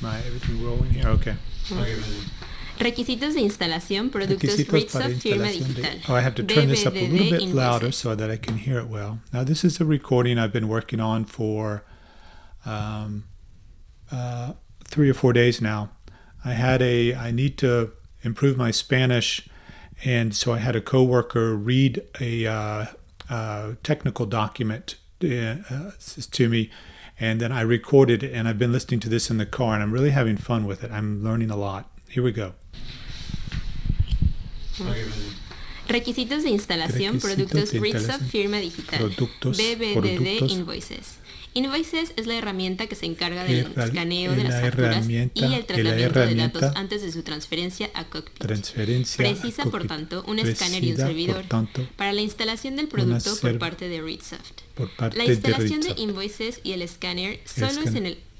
everything rolling here? Okay. Requisitos de instalación, productos ReadSoft, firma digital. I have to turn this up a little bit louder so that I can hear it well. Now, this is a recording I've been working on for 3 or 4 days now. I need to improve my Spanish, and so I had a coworker read a technical document to me, and then I recorded it, and I've been listening to this in the car, and I'm really having fun with it. I'm learning a lot. Here we go. Requisitos de instalación, productos ReadSoft, firma digital. BBDD Invoices. Invoices es la herramienta que se encarga del escaneo de las facturas y el tratamiento de datos antes de su transferencia a Cockpit. Precisa, por tanto, un escáner y un servidor para la instalación del producto por parte de ReadSoft. La instalación de Invoices y el escáner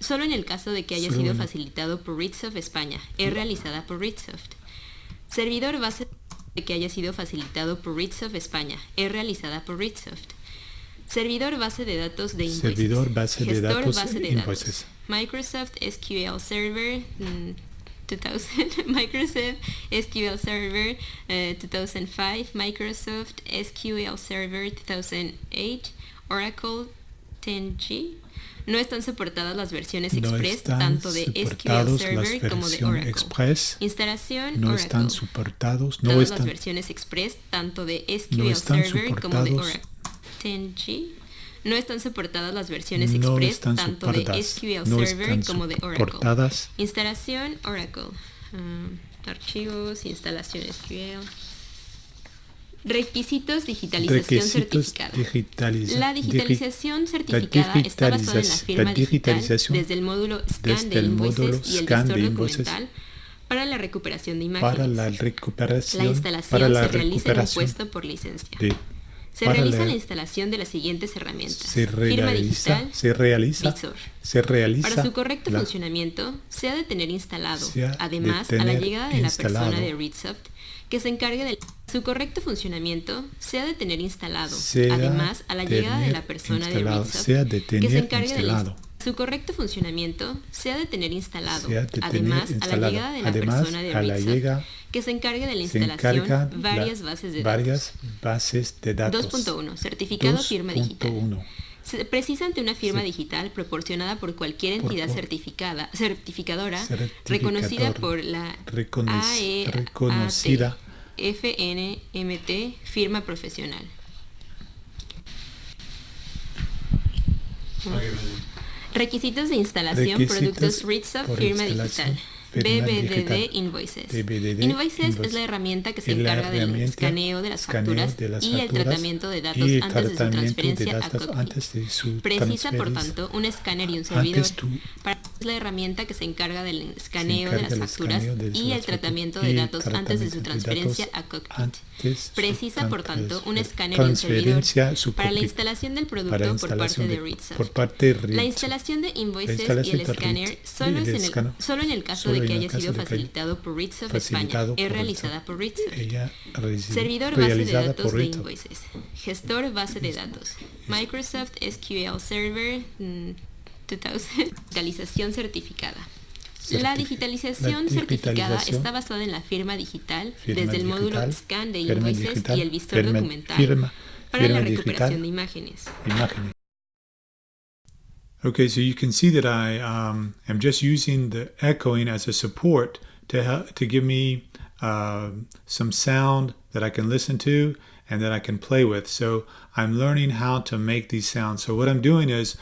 solo en el caso de que haya sido facilitado por ReadSoft España, es realizada por ReadSoft. Servidor base de que haya sido facilitado por ReadSoft España, es realizada por ReadSoft. Servidor base de datos de Invoices. Gestor base de datos. Microsoft SQL Server 2000, Microsoft SQL Server 2005, Microsoft SQL Server 2008, Oracle 10G. No están soportadas las versiones Express tanto de SQL Server como de Oracle. Instalación no Oracle. Están soportados. Todas las versiones Express tanto de SQL Server como de Oracle. 10G. No están soportadas las versiones Express tanto de SQL Server como de Oracle. Instalación Oracle. Archivos, instalación SQL. Requisitos, digitalización certificada. La digitalización certificada está basada en la firma digital desde el módulo Scan de Invoices y el gestor documental para la recuperación de imágenes. La instalación se realiza en un puesto por licencia. Se realiza la instalación de las siguientes herramientas. Firma digital, Visor. Para su correcto funcionamiento, se ha de tener instalado, además, a la llegada de la persona de ReadSoft, que se encargue de su correcto funcionamiento, se ha de tener instalado, además, a la llegada de la persona de ReadSoft, que se encargue de su correcto funcionamiento, se ha de tener instalado, además, a la llegada de la persona de ReadSoft, que se encargue de la instalación varias bases de datos. 2.1. Certificado firma digital. Se precisa ante una firma digital proporcionada por cualquier entidad certificadora reconocida por la AEAT, FNMT, firma profesional. Requisitos de instalación, productos ReadSoft, firma digital. BBDD Invoices. Invoices es la herramienta que se encarga del escaneo de las facturas y el tratamiento de datos antes de su transferencia a Cockpit. Precisa, por tanto, un escáner y un servidor. Es la herramienta que se encarga del escaneo de las facturas y el tratamiento de datos antes de su transferencia a Cockpit. Precisa, por tanto, un escáner y un servidor para la instalación del producto por parte de ReadSoft. La instalación de Invoices y el escáner solo en el caso de que haya sido facilitado por ReadSoft España, es realizada por ReadSoft. Servidor base de datos de Invoices. Gestor base de datos. Microsoft SQL Server 2000. Digitalización certificada. La digitalización certificada está basada en la firma digital desde el módulo Scan de Invoices y el visor documental para la recuperación de imágenes. Okay, so you can see that I am just using the echoing as a support to give me some sound that I can listen to and that I can play with. So I'm learning how to make these sounds. So what I'm doing is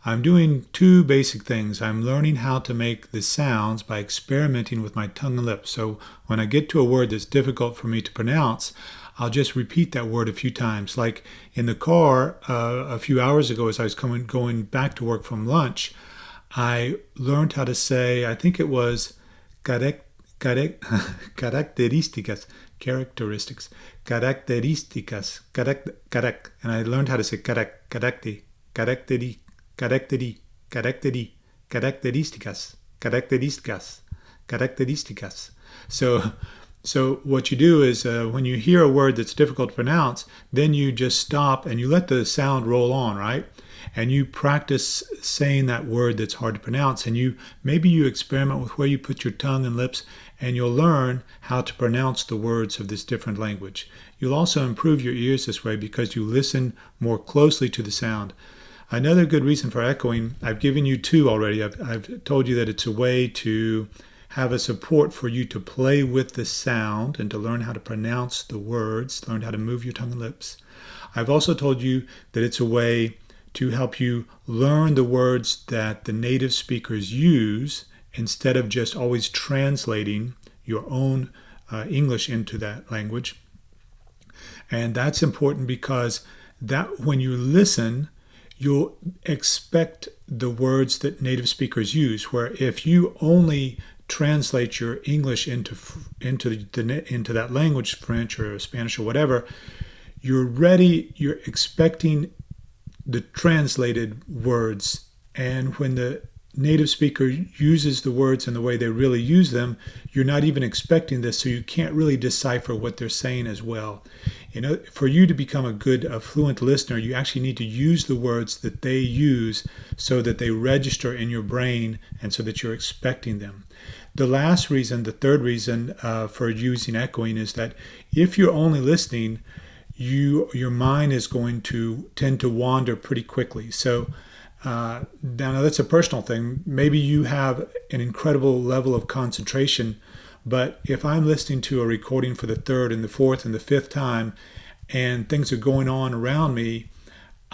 I'm doing two basic things. I'm learning how to make the sounds by experimenting with my tongue and lips. So when I get to a word that's difficult for me to pronounce, I'll just repeat that word a few times. Like in the car a few hours ago as I was going back to work from lunch, I learned how to say, I think it was características, and I learned how to say características. So So what you do is when you hear a word that's difficult to pronounce, then you just stop and you let the sound roll on, right? And you practice saying that word that's hard to pronounce. And maybe you experiment with where you put your tongue and lips, and you'll learn how to pronounce the words of this different language. You'll also improve your ears this way because you listen more closely to the sound. Another good reason for echoing, I've given you two already. I've told you that it's a way to have a support for you to play with the sound and to learn how to pronounce the words, learn how to move your tongue and lips. I've also told you that it's a way to help you learn the words that the native speakers use instead of just always translating your own English into that language. And that's important because that when you listen, you'll expect the words that native speakers use, where if you only translate your English into that language, French or Spanish or whatever, you're expecting the translated words. And when the native speaker uses the words in the way they really use them, you're not even expecting this, so you can't really decipher what they're saying as well. For you to become a fluent listener, you actually need to use the words that they use so that they register in your brain and so that you're expecting them. The last reason, the third reason for using echoing is that if you're only listening, your mind is going to tend to wander pretty quickly. So now that's a personal thing. Maybe you have an incredible level of concentration, but if I'm listening to a recording for the third and the fourth and the fifth time and things are going on around me,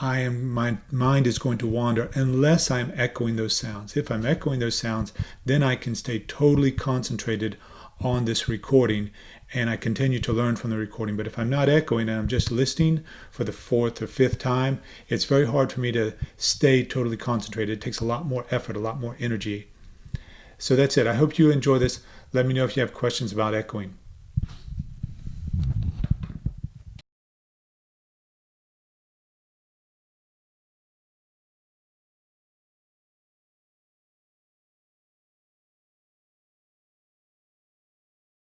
my mind is going to wander unless I'm echoing those sounds. If I'm echoing those sounds, then I can stay totally concentrated on this recording and I continue to learn from the recording. But if I'm not echoing and I'm just listening for the fourth or fifth time, it's very hard for me to stay totally concentrated. It takes a lot more effort, a lot more energy. So that's it. I hope you enjoy this. Let me know if you have questions about echoing.